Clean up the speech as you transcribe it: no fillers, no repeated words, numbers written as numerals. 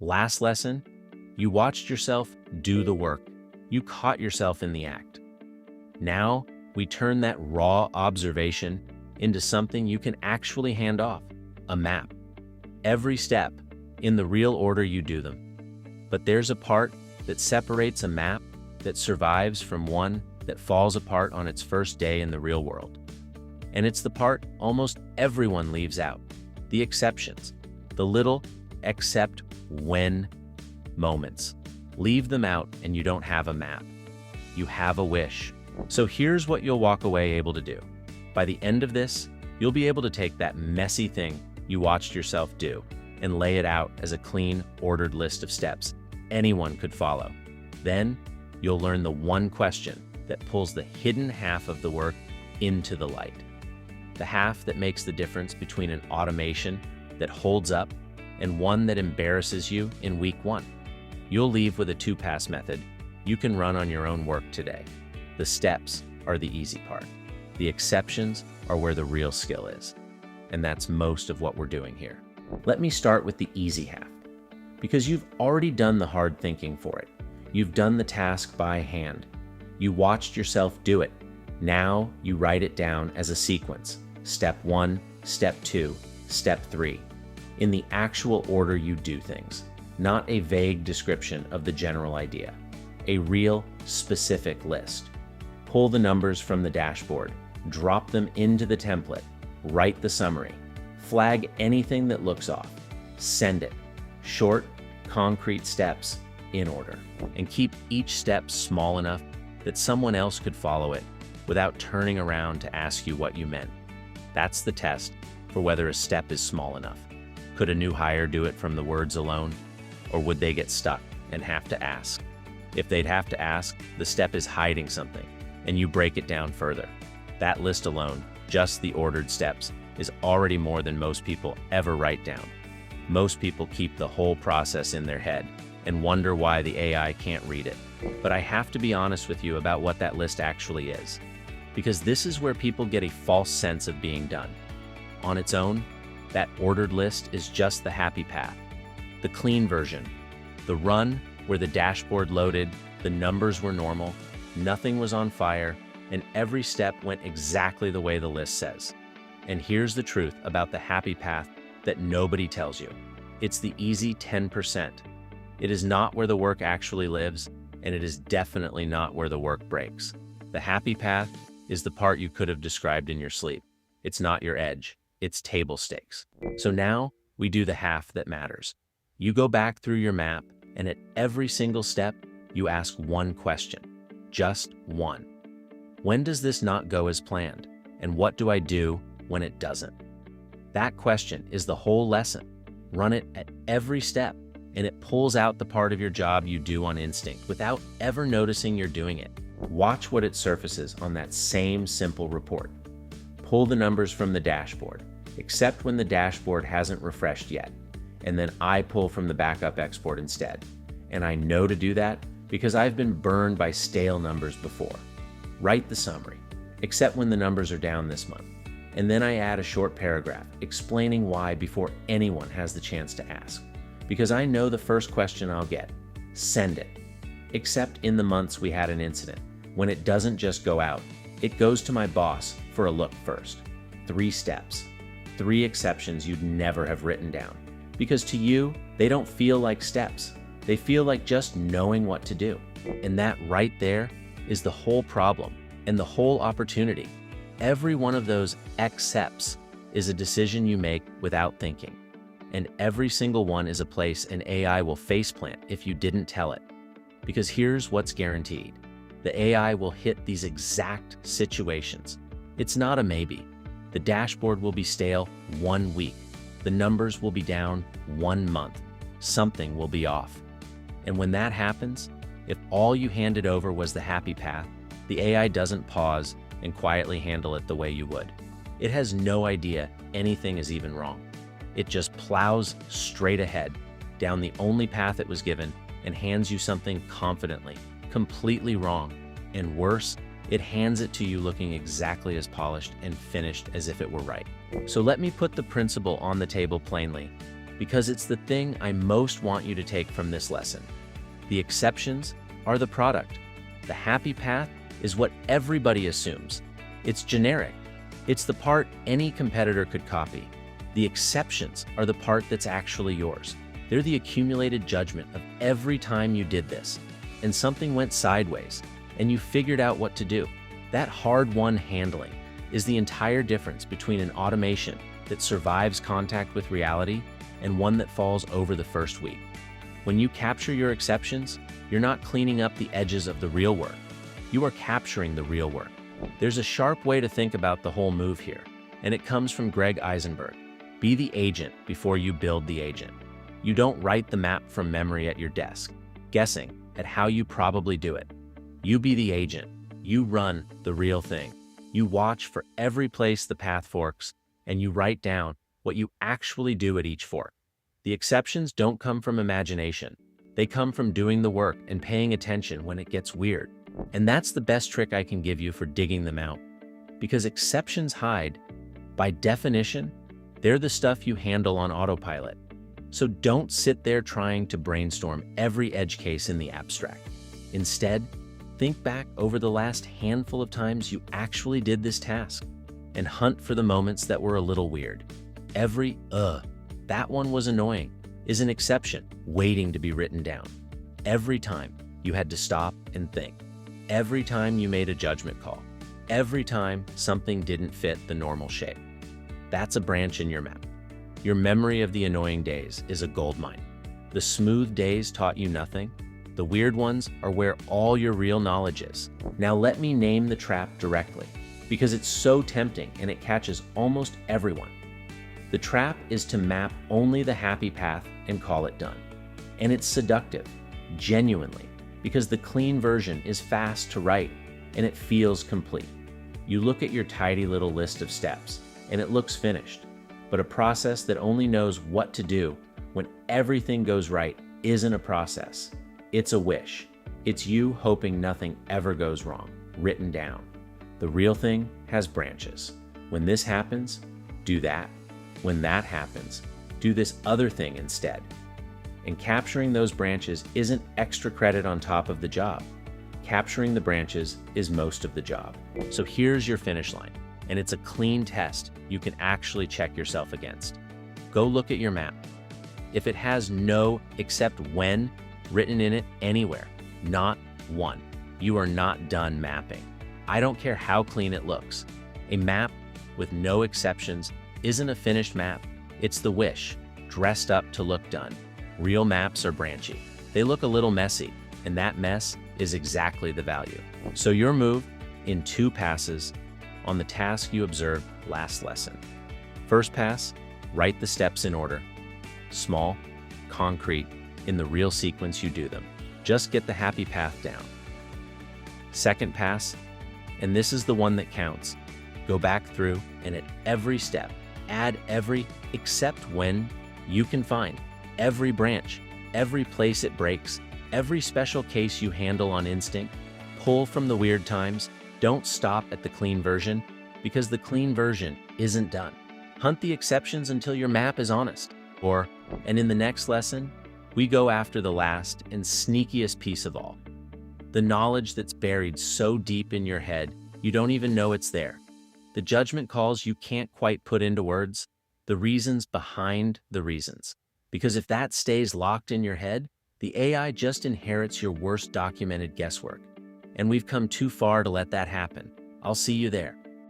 Last lesson, you watched yourself do the work. You caught yourself in the act. Now, we turn that raw observation into something you can actually hand off, a map. Every step, in the real order you do them. But there's a part that separates a map that survives from one that falls apart on its first day in the real world. And it's the part almost everyone leaves out, the exceptions, the little except when moments. Leave them out and you don't have a map. You have a wish. So here's what you'll walk away able to do. By the end of this, you'll be able to take that messy thing you watched yourself do and lay it out as a clean, ordered list of steps anyone could follow. Then, you'll learn the one question that pulls the hidden half of the work into the light. The half that makes the difference between an automation that holds up and one that embarrasses you in week one. You'll leave with a two-pass method you can run on your own work today. The steps are the easy part. The exceptions are where the real skill is. And that's most of what we're doing here. Let me start with the easy half, because you've already done the hard thinking for it. You've done the task by hand. You watched yourself do it. Now you write it down as a sequence. Step 1, Step 2, Step 3. In the actual order you do things, not a vague description of the general idea. A real, specific list. Pull the numbers from the dashboard, drop them into the template, write the summary, flag anything that looks off, send it. Short, concrete steps in order, and keep each step small enough that someone else could follow it without turning around to ask you what you meant. That's the test for whether a step is small enough. Could a new hire do it from the words alone, or would they get stuck and have to ask? If they'd have to ask, the step is hiding something, and you break it down further. That list alone, just the ordered steps, is already more than most people ever write down. Most people keep the whole process in their head and wonder why the AI can't read it. But I have to be honest with you about what that list actually is, because this is where people get a false sense of being done. On its own, that ordered list is just the happy path, the clean version, the run where the dashboard loaded, the numbers were normal, nothing was on fire, and every step went exactly the way the list says. And here's the truth about the happy path that nobody tells you. It's the easy 10%. It is not where the work actually lives, and it is definitely not where the work breaks. The happy path is the part you could have described in your sleep. It's not your edge, it's table stakes. So now we do the half that matters. You go back through your map, and at every single step, you ask one question, just one. When does this not go as planned? And what do I do when it doesn't? That question is the whole lesson. Run it at every step, and it pulls out the part of your job you do on instinct without ever noticing you're doing it. Watch what it surfaces on that same simple report. Pull the numbers from the dashboard, except when the dashboard hasn't refreshed yet. And then I pull from the backup export instead. And I know to do that because I've been burned by stale numbers before. Write the summary, except when the numbers are down this month. And then I add a short paragraph explaining why before anyone has the chance to ask. Because I know the first question I'll get, send it. Except in the months we had an incident, when it doesn't just go out, it goes to my boss for a look first. 3 steps, 3 exceptions you'd never have written down. Because to you, they don't feel like steps. They feel like just knowing what to do. And that right there is the whole problem and the whole opportunity. Every one of those excepts is a decision you make without thinking. And every single one is a place an AI will faceplant if you didn't tell it. Because here's what's guaranteed. The AI will hit these exact situations. It's not a maybe. The dashboard will be stale 1 week. The numbers will be down 1 month. Something will be off. And when that happens, if all you handed over was the happy path, the AI doesn't pause and quietly handle it the way you would. It has no idea anything is even wrong. It just plows straight ahead, down the only path it was given, and hands you something confidently, completely wrong. And worse, it hands it to you looking exactly as polished and finished as if it were right. So let me put the principle on the table plainly. because it's the thing I most want you to take from this lesson. The exceptions are the product. The happy path is what everybody assumes. It's generic. It's the part any competitor could copy. The exceptions are the part that's actually yours. They're the accumulated judgment of every time you did this, and something went sideways, and you figured out what to do. That hard-won handling is the entire difference between an automation that survives contact with reality and one that falls over the first week. When you capture your exceptions, you're not cleaning up the edges of the real work. You are capturing the real work. There's a sharp way to think about the whole move here, and it comes from Greg Eisenberg. Be the agent before you build the agent. You don't write the map from memory at your desk, guessing at how you probably do it. You be the agent. You run the real thing. You watch for every place the path forks, and you write down what you actually do at each fork. The exceptions don't come from imagination. They come from doing the work and paying attention when it gets weird. And that's the best trick I can give you for digging them out. Because exceptions hide, by definition, they're the stuff you handle on autopilot. So don't sit there trying to brainstorm every edge case in the abstract. Instead, think back over the last handful of times you actually did this task and hunt for the moments that were a little weird. Every, that one was annoying, is an exception waiting to be written down. Every time you had to stop and think. Every time you made a judgment call. Every time something didn't fit the normal shape. That's a branch in your map. Your memory of the annoying days is a goldmine. The smooth days taught you nothing. The weird ones are where all your real knowledge is. Now let me name the trap directly, because it's so tempting and it catches almost everyone. The trap is to map only the happy path and call it done. And it's seductive, genuinely, because the clean version is fast to write and it feels complete. You look at your tidy little list of steps and it looks finished, but a process that only knows what to do when everything goes right isn't a process. It's a wish. It's you hoping nothing ever goes wrong, written down. The real thing has branches. When this happens, do that. When that happens, do this other thing instead. And capturing those branches isn't extra credit on top of the job. Capturing the branches is most of the job. So here's your finish line, and it's a clean test you can actually check yourself against. Go look at your map. If it has no except when written in it anywhere, not one, you are not done mapping. I don't care how clean it looks. A map with no exceptions isn't a finished map. It's the wish, dressed up to look done. Real maps are branchy. They look a little messy, and that mess is exactly the value. So your move in 2 passes on the task you observed last lesson. First pass, write the steps in order. Small, concrete, in the real sequence you do them. Just get the happy path down. Second pass, and this is the one that counts. Go back through and at every step, add every except when you can find. Every branch, every place it breaks, every special case you handle on instinct. Pull from the weird times. Don't stop at the clean version, because the clean version isn't done. Hunt the exceptions until your map is honest. And in the next lesson, we go after the last and sneakiest piece of all. The knowledge that's buried so deep in your head, you don't even know it's there. The judgment calls you can't quite put into words, the reasons behind the reasons. Because if that stays locked in your head, the AI just inherits your worst documented guesswork. And we've come too far to let that happen. I'll see you there.